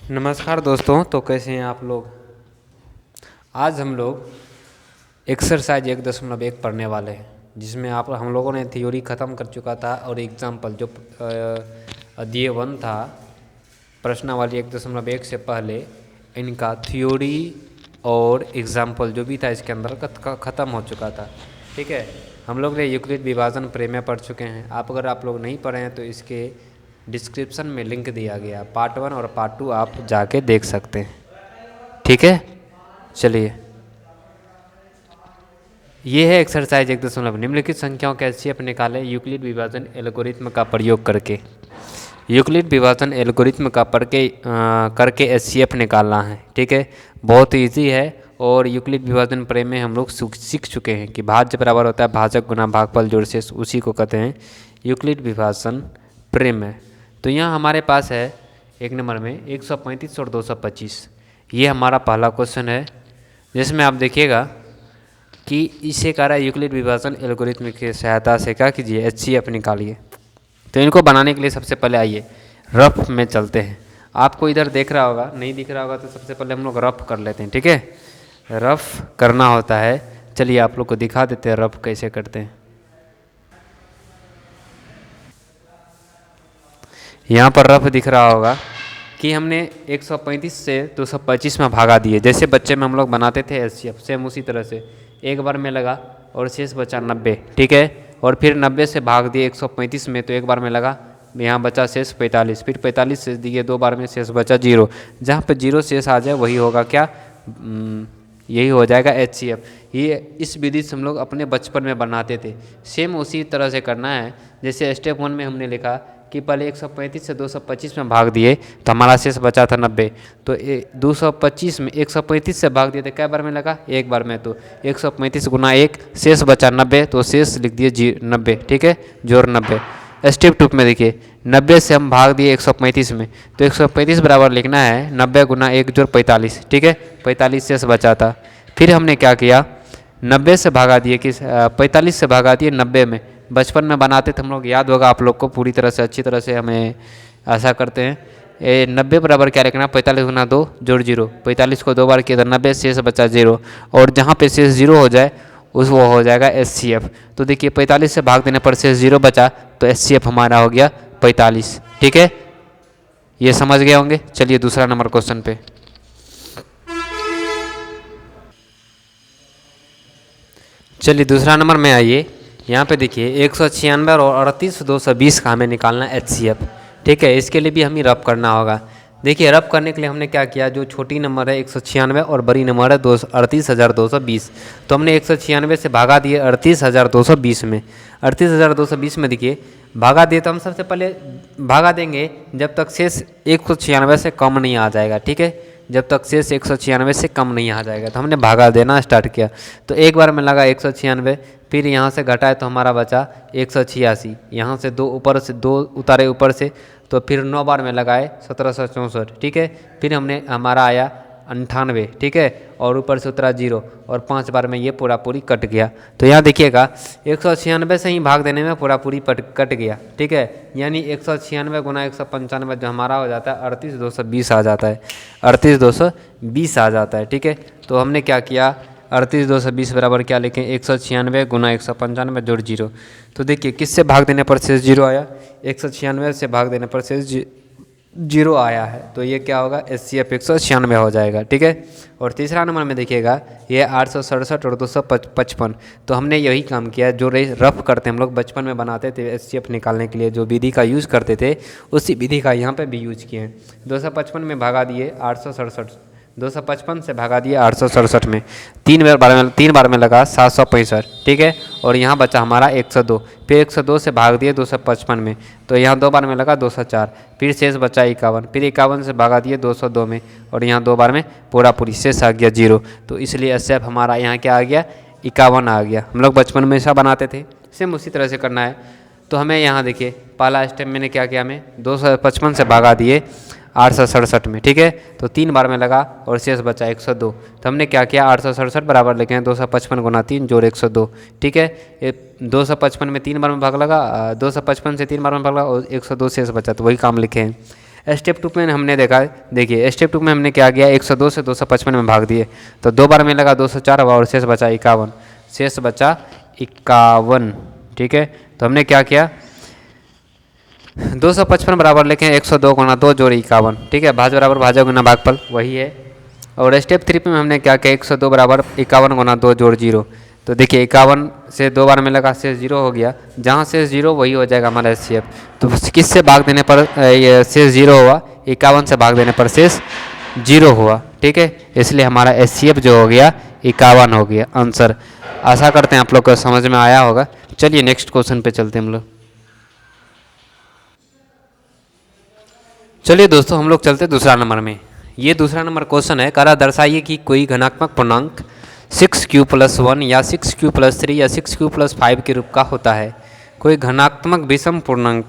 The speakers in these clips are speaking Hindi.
नमस्कार दोस्तों। तो कैसे हैं आप लोग। आज हम लोग एक्सरसाइज 1.1 पढ़ने वाले हैं, जिसमें आप हम लोगों ने थ्योरी ख़त्म कर चुका था और एग्जाम्पल जो अध्याय 1 था प्रश्नावली 1.1 से पहले इनका थ्योरी और एग्जाम्पल जो भी था इसके अंदर ख़त्म हो चुका था। ठीक है, हम लोग ने यूक्लिड विभाजन प्रमेय पढ़ चुके हैं। अगर आप लोग नहीं पढ़े हैं तो इसके डिस्क्रिप्शन में लिंक दिया गया, पार्ट 1 और पार्ट 2 आप जाके देख सकते हैं। ठीक है, चलिए ये है एक्सरसाइज 1 निम्नलिखित संख्याओं के एचसीएफ निकालें यूक्लिड विभाजन एल्गोरिथ्म का प्रयोग करके। यूक्लिड विभाजन एल्गोरिथ्म का करके एचसीएफ निकालना है। ठीक है, बहुत इजी है और यूक्लिड विभाजन प्रमेय हम लोग सीख चुके हैं कि भाज्य बराबर होता है भाजक गुना भागफल जोड़ शेष, उसी को कहते हैं यूक्लिड विभाजन प्रमेय। तो यहाँ हमारे पास है एक नंबर में 135 और 225। ये हमारा पहला क्वेश्चन है, जिसमें आप देखिएगा कि इसे कह रहा है यूक्लिड विभाजन एल्गोरिथ्म की सहायता से क्या कीजिए एचसीएफ निकालिए। तो इनको बनाने के लिए सबसे पहले आइए रफ में चलते हैं। आपको इधर देख रहा होगा, नहीं दिख रहा होगा तो सबसे पहले हम लोग रफ कर लेते हैं। ठीक है, रफ करना होता है। चलिए आप लोग को दिखा देते हैं रफ कैसे करते हैं। यहाँ पर रफ दिख रहा होगा कि हमने 135 से 225 में भागा दिए, जैसे बच्चे में हम लोग बनाते थे एचसीएफ, सेम उसी तरह से एक बार में लगा और शेष बचा 90। ठीक है, और फिर 90 से भाग दिए 135 में तो एक बार में लगा, यहाँ बचा शेष 45, फिर 45 शेष दिए, दो बार में शेष बचा 0। जहाँ पे 0 शेष आ जाए वही होगा क्या, यही हो जाएगा एचसीएफ। ये इस विधि से हम लोग अपने बचपन में बनाते थे। सेम उसी तरह से करना है। जैसे स्टेप 1 में हमने लिखा कि पहले 135 से 225 में भाग दिए तो हमारा शेष बचा था 90। तो 225 में 135 से भाग दिए तो कै बार में लगा, एक बार में। तो 135 गुना 1 शेष बचा 90, तो शेष लिख दिए 90। ठीक है, जोड़ 90। स्टेप 2 में देखिए 90 से हम भाग दिए 135 में, तो 135 बराबर लिखना है 90 गुना 1 जोड़ 45। ठीक है, 45 शेष बचा था। फिर हमने क्या किया, 90 से भागा दिए कि 45 से भागा दिए 90 में। बचपन में बनाते थे हम लोग, याद होगा आप लोग को पूरी तरह से, अच्छी तरह से हमें ऐसा करते हैं। 90 बराबर क्या लिखना, 45 गुना 2 जोड़ 0। 45 को 2 बार किया तो 90 शेष बचा 0, और जहाँ पे शेष 0 हो जाए उस वो हो जाएगा एचसीएफ। तो देखिए 45 से भाग देने पर शेष 0 बचा, तो एचसीएफ हमारा हो गया 45। ठीक है, ये समझ गए होंगे। चलिए दूसरा नंबर क्वेश्चन पे। चलिए दूसरा नंबर में आइए। यहाँ पे देखिए 196 और 38 220 का हमें निकालना है एचसीएफ। ठीक है, इसके लिए भी हमें रब करना होगा। देखिए रब करने के लिए हमने क्या किया, जो छोटी नंबर है 196 और बड़ी नंबर है 38,220, तो हमने 196 से भागा दिए 38,220 में। 38,220 में देखिए भागा दिए तो हम सबसे पहले भागा देंगे जब तक शेष 196 से कम नहीं आ जाएगा। ठीक है, जब तक शेष 196 से कम नहीं आ जाएगा तो हमने भागा देना स्टार्ट किया। तो एक बार में लगा 196, फिर यहाँ से घटाए तो हमारा बचा 186। यहाँ से 2 ऊपर से 2 उतारे ऊपर से, तो फिर 9 बार में लगाए 1764। ठीक है, फिर हमने हमारा आया 98। ठीक है, और ऊपर से उतरा 0, और 5 बार में ये पूरा पूरी कट गया। तो यहाँ देखिएगा 196 से ही भाग देने में पूरा पूरी कट गया। ठीक है, यानी 196 गुना 195 जो हमारा हो जाता है 38,220 आ जाता है, 38,220 आ जाता है। ठीक है, तो हमने क्या किया, 38,220 बराबर क्या लिखें, 196 गुना 195 जोड़ 0। तो देखिए किससे भाग देने पर शेष 0 आया, 196 से भाग देने पर शेष 0 आया है, तो ये क्या होगा, एचसीएफ 196 हो जाएगा। ठीक है, और तीसरा नंबर में देखिएगा ये 867 और 255। तो हमने यही काम किया जो रफ करते हम लोग बचपन में बनाते थे एचसीएफ निकालने के लिए, जो विधि का यूज़ करते थे उसी विधि का यहाँ पे भी यूज किए हैं। 255 में भागा दिए 867, 255 से भागा दिए 867 में, 3 बार में लगा 765। ठीक है, और यहाँ बचा हमारा 102, फिर 102 से भाग दिए 255 में, तो यहाँ 2 बार में लगा 204, फिर शेष बचा 51, फिर 51 से भागा दिए 202 में, और यहाँ 2 बार में पूरा पूरी शेष आ गया 0। तो इसलिए एचसीएफ हमारा यहाँ क्या आ गया, 51 आ गया। हम लोग बचपन में ऐसा बनाते थे, सेम उसी तरह से करना है। तो हमें यहाँ देखिए पहला स्टेप मैंने क्या किया, हमें 255 से भागा दिए 867 में। ठीक है, तो 3 बार में लगा और शेष बचा 102। तो हमने क्या किया, 867 बराबर लिखे हैं 255 गुना 3 जोड़ 102। ठीक है, 255 में 3 बार में भाग लगा, 255 से 3 बार में भाग लगा और 102 शेष बचा, तो वही काम लिखे हैं। स्टेप 2 में हमने देखा, देखिए स्टेप 2 में हमने क्या किया, 102 से 255 में भाग दिए, तो 2 बार में लगा 204 हुआ और शेष बचा 51, शेष बचा 51। ठीक है, तो हमने क्या किया, 255 बराबर लिखें 102 गुना 2 जोड़ 51। ठीक है, भाज बराबर भाजा गुना भागफल वही है। और स्टेप 3 में हमने क्या किया, 102 बराबर 51 गुना 2 जोड़ 0। तो देखिए 51 से 2 बार में लगा, शेष 0 हो गया, जहाँ शेष 0 वही हो जाएगा हमारा HCF। तो किससे भाग देने पर ये शेष 0 हुआ, 51 से भाग देने पर शेष 0 हुआ। ठीक है, इसलिए हमारा HCF जो हो गया 51 हो गया आंसर। आशा करते हैं आप लोग को समझ में आया होगा। चलिए नेक्स्ट क्वेश्चन पे चलते हैं हम लोग। चलिए दोस्तों हम लोग चलते दूसरा नंबर में। ये दूसरा नंबर क्वेश्चन है, करा दर्शाइए कि कोई धनात्मक पूर्णांक 6q+1 या 6q+3 या 6q+5 के रूप का होता है। कोई धनात्मक विषम पूर्णांक,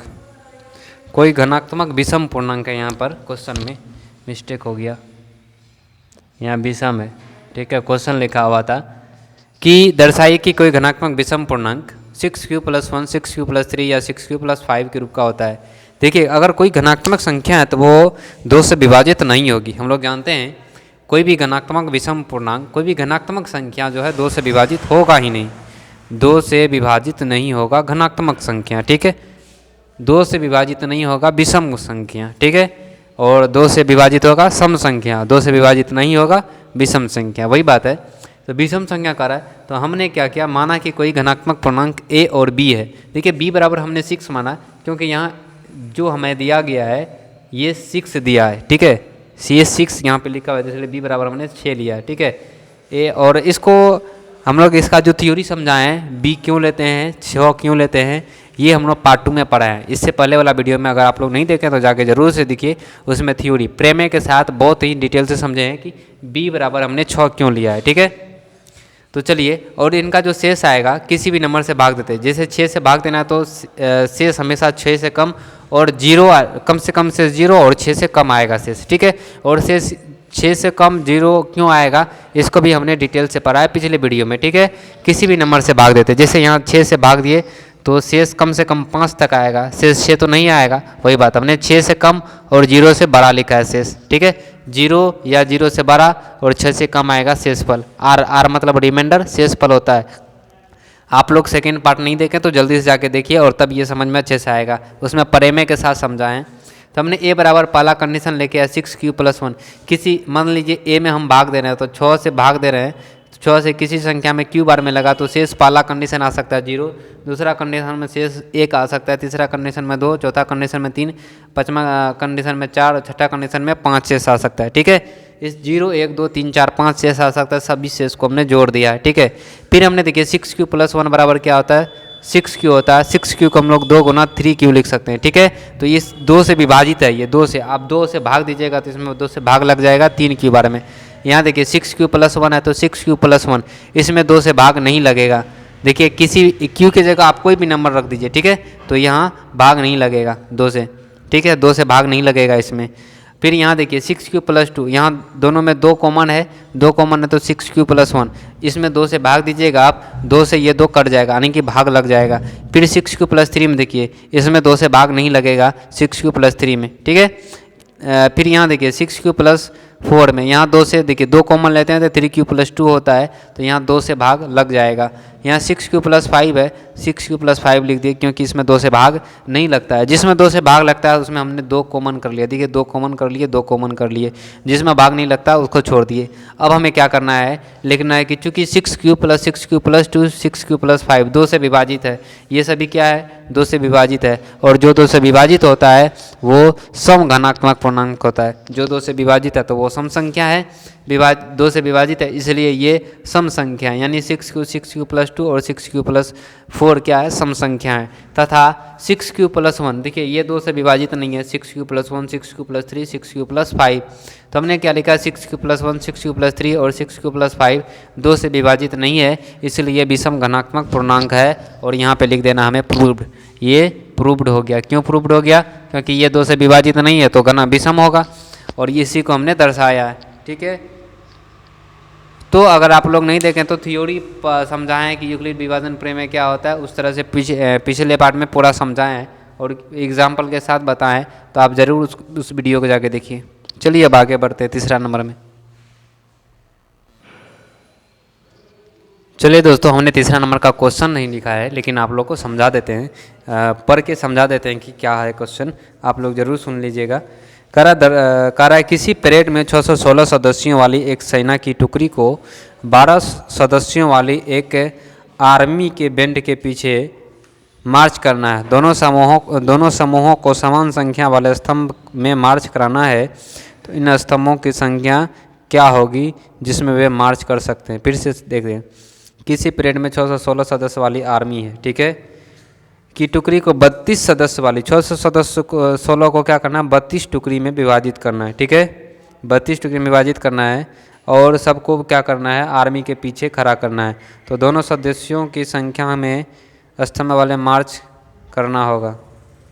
कोई धनात्मक विषम पूर्णांक है, यहाँ पर क्वेश्चन में मिस्टेक हो गया, यहाँ विषम है। ठीक है, क्वेश्चन लिखा हुआ था कि दर्शाइए कि कोई धनात्मक विषम पूर्णांक 6q+1 6q+3 या 6q+5 के रूप का होता है। देखिए अगर कोई धनात्मक संख्या है तो वो 2 से विभाजित नहीं होगी। हम लोग जानते हैं कोई भी धनात्मक विषम पूर्णांक, कोई भी धनात्मक संख्या जो है 2 से विभाजित होगा ही नहीं, 2 से विभाजित नहीं होगा धनात्मक संख्या। ठीक है, 2 से विभाजित नहीं होगा विषम संख्या। ठीक है, और 2 से विभाजित होगा सम संख्या, 2 से विभाजित नहीं होगा विषम संख्या, वही बात है। तो विषम संख्या कर रहा है, तो हमने क्या किया, माना कि कोई धनात्मक पूर्णांक a और b है। देखिए b बराबर हमने 6 माना, क्योंकि यहाँ जो हमें दिया गया है ये 6 दिया है। ठीक है, ये 6 यहाँ पे लिखा हुआ है, इसलिए b बराबर हमने 6 लिया है। ठीक है, ए और इसको हम लोग इसका जो थ्योरी समझाए हैं, b क्यों लेते हैं, 6 क्यों लेते हैं, ये हम लोग पार्ट 2 में पढ़ा है। इससे पहले वाला वीडियो में अगर आप लोग नहीं देखें तो जाके जरूर से देखिए, उसमें थ्योरी प्रेमे के साथ बहुत ही डिटेल से समझे हैं कि b बराबर हमने 6 क्यों लिया है। ठीक है, तो चलिए, और इनका जो शेष आएगा किसी भी नंबर से भाग देते हैं। जैसे 6 से भाग देना है तो शेष हमेशा 6 से कम और 0 कम से कम शेष 0 और 6 से कम आएगा शेष। ठीक है, और शेष 6 से कम 0 क्यों आएगा इसको भी हमने डिटेल से पढ़ा है पिछले वीडियो में। ठीक है, किसी भी नंबर से भाग देते, जैसे यहाँ 6 से भाग दिए तो शेष कम से कम 5 तक आएगा, शेष 6 तो नहीं आएगा, वही बात हमने 6 से कम और 0 से बड़ा लिखा है शेष। ठीक है, 0 या 0 से बड़ा और 6 से कम आएगा शेषफल, आर मतलब रिमाइंडर शेषफल होता है। आप लोग सेकेंड पार्ट नहीं देखें तो जल्दी से जाके देखिए और तब ये समझ में अच्छे से आएगा, उसमें प्रेमे के साथ समझाएं। तो हमने a बराबर पहला कंडीशन लेके आया 6q+1, किसी मान लीजिए a में हम भाग दे रहे हैं तो 6 से भाग दे रहे हैं, 6 से किसी संख्या में q बार में लगा तो शेष पहला कंडीशन आ सकता है 0, दूसरा कंडीशन में शेष 1 आ सकता है, तीसरा कंडीशन में 2, चौथा कंडीशन में 3, पाँचवा कंडीशन में 4 और छठा कंडीशन में 5 शेष आ सकता है। ठीक है, इस 0 1 2 3 4 5 शेष आ सकता है, सभी शेष को हमने जोड़ दिया है। ठीक है, फिर हमने देखिए 6q+1 बराबर क्या होता है, 6q होता है। 6q को हम लोग 2 गुना 3q लिख सकते हैं। ठीक है, तो ये 2 से विभाजित है, ये 2 से, आप 2 से भाग दीजिएगा तो इसमें 2 से भाग लग जाएगा 3q बार में। यहाँ देखिए 6q+1 है तो 6q+1, इसमें 2 से भाग नहीं लगेगा। देखिए किसी q की जगह आप कोई भी नंबर रख दीजिए, ठीक है, तो यहाँ भाग नहीं लगेगा 2 से। ठीक है, 2 से भाग नहीं लगेगा इसमें। फिर यहाँ देखिए 6q+2, यहाँ दोनों में 2 कॉमन है, 2 कॉमन है तो 6q+1, इसमें 2 से भाग दीजिएगा आप, 2 से ये 2 कट जाएगा यानी कि भाग लग जाएगा। फिर 6q+3 में देखिए, इसमें 2 से भाग नहीं लगेगा 6q+3 में। ठीक है, फिर यहाँ देखिए 6q+4 में, यहाँ 2 से देखिए 2 कॉमन लेते हैं तो 3q+2 होता है, तो यहाँ 2 से भाग लग जाएगा। यहाँ 6q+5 है, 6q+5 लिख दिए क्योंकि इसमें 2 से भाग नहीं लगता है। जिसमें 2 से भाग लगता है उसमें हमने 2 कॉमन कर लिया, देखिए 2 कॉमन कर लिए, 2 कॉमन कर लिए, जिसमें भाग नहीं लगता उसको छोड़ दिए। अब हमें क्या करना है, लिखना है कि चूंकि 6q+6q+2 6q+5 2 से विभाजित है, ये सभी क्या है 2 से विभाजित है, और जो 2 से विभाजित होता है वो सम घनात्मक पूर्णांक होता है। जो 2 से विभाजित है तो वो सम संख्या है, 2 से विभाजित है इसलिए ये सम संख्या है, यानी 6q+2 और 6q+4 क्या है, सम संख्या है। तथा 6q+1 देखिए ये 2 से विभाजित नहीं है, 6q+1 6q+3 6q+5, तो हमने क्या लिखा 6q+1 6q+3 और 6q+5 2 से विभाजित नहीं है, इसलिए ये विषम घनात्मक पूर्णांक है। और यहाँ पे लिख देना हमें प्रूव्ड, ये प्रूव्ड हो गया। क्यों प्रूव्ड हो गया, क्योंकि ये 2 से विभाजित नहीं है तो घना विषम होगा, और इसी को हमने दर्शाया है। ठीक है, तो अगर आप लोग नहीं देखें तो थ्योरी समझाएं कि यूक्लिड विभाजन प्रमेय क्या होता है, उस तरह से पिछले पार्ट में पूरा समझाएं और एग्जाम्पल के साथ बताएं, तो आप ज़रूर उस वीडियो को जाके देखिए। चलिए अब आगे बढ़ते हैं तीसरा नंबर में। चलिए दोस्तों, हमने तीसरा नंबर का क्वेश्चन नहीं लिखा है, लेकिन आप लोग को समझा देते हैं, पढ़ के समझा देते हैं कि क्या है क्वेश्चन। आप लोग ज़रूर सुन लीजिएगा। कह रहा है किसी परेड में 616 सदस्यों वाली एक सेना की टुकड़ी को 12 सदस्यों वाली एक आर्मी के बैंड के पीछे मार्च करना है। दोनों समूहों को समान संख्या वाले स्तंभ में मार्च कराना है। तो इन स्तंभों की संख्या क्या होगी जिसमें वे मार्च कर सकते हैं? फिर से देखते हैं। किसी परेड में 616 सदस्य वाली आर्मी है, ठीक है, की टुकड़ी को 32 सदस्य वाली 600 सदस्य को 16 को क्या करना है? 32 टुकड़ी में विभाजित करना है, ठीक है, 32 टुकड़ी में विभाजित करना है और सबको क्या करना है? आर्मी के पीछे खड़ा करना है। तो दोनों सदस्यों की संख्या में स्तंभ वाले मार्च करना होगा,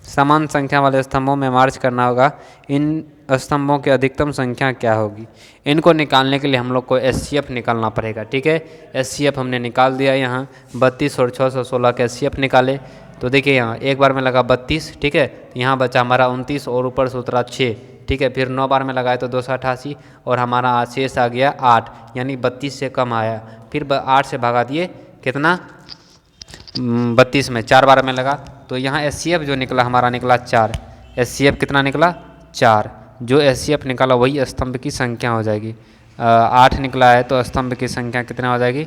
समान संख्या वाले स्तंभों में मार्च करना होगा। इन स्तंभों की अधिकतम संख्या क्या होगी? इनको निकालने के लिए हम लोग को एचसीएफ निकालना पड़ेगा, ठीक है। एचसीएफ हमने निकाल दिया। यहाँ 32 और 616 का एचसीएफ निकाले तो देखिए यहाँ एक बार में लगा 32, ठीक है, यहाँ बचा हमारा 29 और ऊपर से उतरा 6, ठीक है। फिर 9 बार में लगाए तो 288 और हमारा शेष आ गया 8, यानी 32 से कम आया। फिर 8 से भगा दिए, कितना? 32 में 4 बार में लगा तो यहाँ एचसीएफ जो निकला हमारा निकला 4। एचसीएफ कितना निकला? 4। जो एचसीएफ निकाला वही स्तंभ की संख्या हो जाएगी। 8 निकला है तो स्तंभ की संख्या कितना हो जाएगी?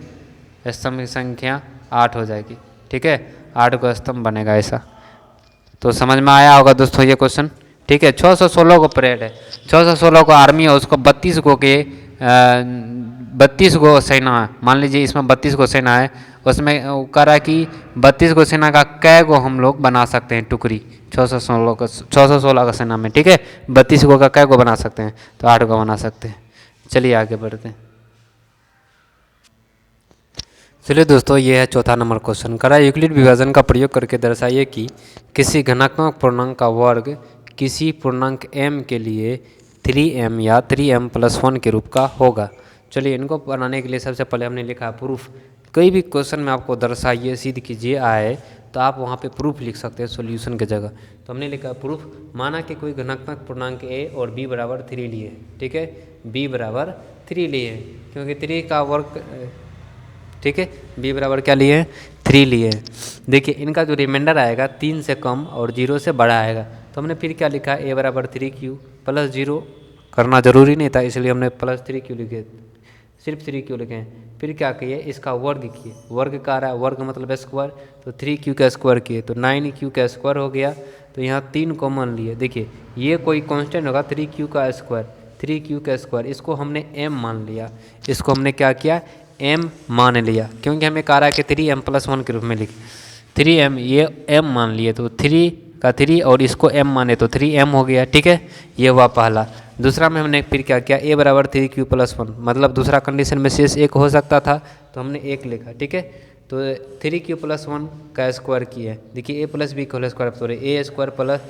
स्तंभ की संख्या 8 हो जाएगी, ठीक है। 8 को स्तंभ बनेगा ऐसा। तो समझ में आया होगा दोस्तों ये क्वेश्चन, ठीक है। 616 को परेड है, 616 को आर्मी है, उसको 32 को के 32 को सेना है। मान लीजिए इसमें 32 को सेना है, उसमें कह रहा है कि 32 को सेना का कै को हम लोग बना सकते हैं टुकड़ी 616 का सेना में, ठीक है। 32 को का कै को बना सकते हैं? तो 8 को बना सकते हैं। चलिए आगे बढ़ते हैं। चलिए दोस्तों, ये है चौथा नंबर क्वेश्चन। करा यूक्लिड विभाजन का प्रयोग करके दर्शाइए कि किसी घनात्मक पूर्णांक का वर्ग किसी पूर्णांक m के लिए 3m या 3m+1 के रूप का होगा। चलिए इनको बनाने के लिए सबसे पहले हमने लिखा प्रूफ। कोई भी क्वेश्चन में आपको दर्शाइए सिद्ध कीजिए आए तो आप वहाँ पे प्रूफ लिख सकते हैं सॉल्यूशन की जगह। तो हमने लिखा प्रूफ, माना कि कोई घनात्मक पूर्णांक a और b बराबर 3 लिए, ठीक है, b बराबर 3 लिए, क्योंकि 3 का वर्ग, ठीक है, b बराबर क्या लिए हैं? 3 लिए हैं। देखिए इनका जो रिमाइंडर आएगा 3 से कम और 0 से बड़ा आएगा। तो हमने फिर क्या लिखा? a बराबर 3q प्लस 0 करना जरूरी नहीं था, इसलिए हमने +3q लिखे, सिर्फ 3q लिखे हैं। फिर क्या किए? इसका वर्ग किए, वर्ग का रहा है, वर्ग मतलब स्क्वायर, तो 3q का स्क्वायर किए तो 9q का स्क्वायर हो गया। तो यहाँ 3 कॉमन लिए। देखिए ये कोई कांस्टेंट होगा 3q का स्क्वायर, 3q का स्क्वायर, इसको हमने m मान लिया, इसको हमने क्या किया? m मान लिया, क्योंकि हमें कह रहा है कि 3m+1 के रूप में लिखे। 3m ये m मान लिए तो 3 का 3 और इसको m माने तो 3m हो गया, ठीक है। ये हुआ पहला। दूसरा में हमने फिर क्या किया? a बराबर 3q+1, मतलब दूसरा कंडीशन में शेष 1 हो सकता था तो हमने 1 लिखा, ठीक है। तो 3q+1 का स्क्वायर किया, देखिए a + b का whole square, sorry a square plus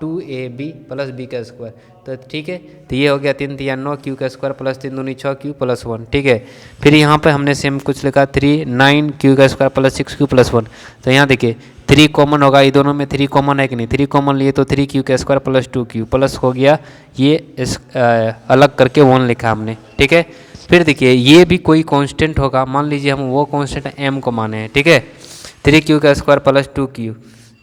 2ab plus b का स्क्वायर, तो ठीक है। तो ये हो गया 3 3 9 q का स्क्वायर प्लस 3 दूनी 6q+1, ठीक है। फिर यहाँ पे हमने सेम कुछ लिखा 3 9 q का स्क्वायर प्लस 6q+1। तो यहाँ देखिए 3 कॉमन होगा, ये दोनों में 3 कॉमन है कि नहीं? 3 कॉमन लिए तो 3q का स्क्वायर प्लस 2q प्लस हो गया, ये अलग करके 1 लिखा हमने, ठीक है। फिर देखिए ये भी कोई कांस्टेंट होगा, मान लीजिए हम वो कांस्टेंट m को माने हैं, ठीक है, 3q का स्क्वायर प्लस 2q,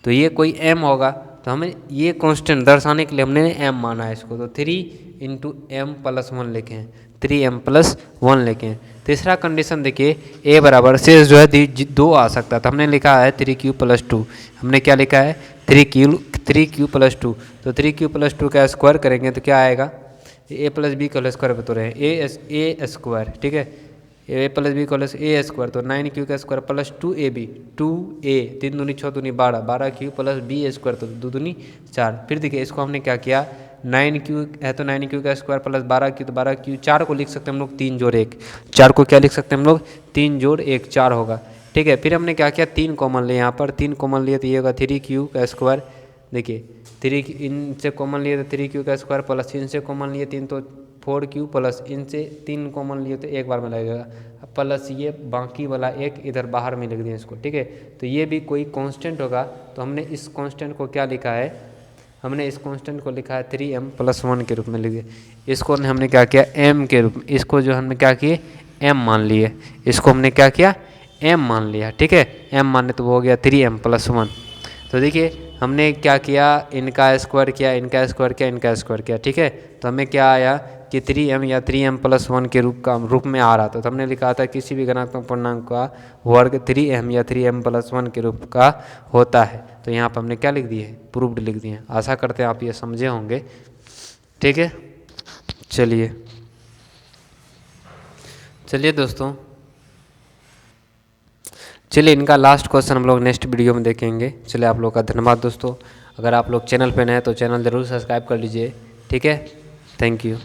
तो ये कोई m होगा। तो हमें ये कांस्टेंट दर्शाने के लिए हमने m माना है इसको, तो 3 × m+1 लिखे हैं, 3m+1 लिखे हैं। तीसरा कंडीशन देखिए a बराबर शेष जो है 2 आ सकता था, हमने लिखा है 3q+2, हमने क्या लिखा है? 3q+2, तो 3q+2 का स्क्वायर करेंगे तो क्या आएगा? a + b का होल स्क्वायर बता रहे हैं, a स्क्वायर, ठीक है, a + b का होल a स्क्वायर, तो 9q का स्क्वायर प्लस 2ab, 2a 3 दूनी 6 दूनी 12, 12q प्लस b स्क्वायर, तो 2 दूनी 4। फिर देखिए इसको हमने क्या किया? 9q है तो 9q का स्क्वायर प्लस 12q, तो 12q 4 को लिख सकते हैं हम लोग 3 जोड़ 1, 4 को क्या लिख सकते हैं हम लोग? 3 जोड़ 1 4 होगा, ठीक है। फिर हमने क्या किया? 3 कॉमन लिए, यहाँ पर 3 कॉमन लिए तो ये होगा 3q का स्क्वायर, देखिए 3 इनसे कॉमन लिए तो 3q का स्क्वायर प्लस इनसे कॉमन लिए 3 तो 4q प्लस इनसे 3 कॉमन लिए तो एक बार में लगेगा, प्लस ये बाकी वाला एक इधर बाहर में लिख दिया इसको, ठीक है। तो ये भी कोई कांस्टेंट होगा, तो हमने इस कांस्टेंट को क्या लिखा है? हमने इस कांस्टेंट को लिखा है 3m+1 के रूप में लिखे। इसको हमने क्या किया m के रूप में, इसको जो हमने क्या किए m मान लिए, इसको हमने क्या किया m मान लिया। ठीक है, m माने तो वो हो गया 3m+1। तो देखिए हमने क्या किया, इनका स्क्वायर किया, इनका स्क्वायर किया, इनका स्क्वायर किया। ठीक है, तो हमें क्या आया कि 3m या 3m+1 के रूप में आ रहा था। तो हमने लिखा था किसी भी धनात्मक पूर्णांक का वर्ग 3m या 3m+1 के रूप का होता है। तो यहाँ पर हमने क्या लिख दिए, प्रूव्ड लिख दिए। आशा करते हैं आप ये समझे होंगे। ठीक है, चलिए दोस्तों, चलिए इनका लास्ट क्वेश्चन हम लोग नेक्स्ट वीडियो में देखेंगे। चलिए आप लोग का धन्यवाद दोस्तों। अगर आप लोग चैनल पे नए हैं तो चैनल ज़रूर सब्सक्राइब कर लीजिए। ठीक है, थैंक यू।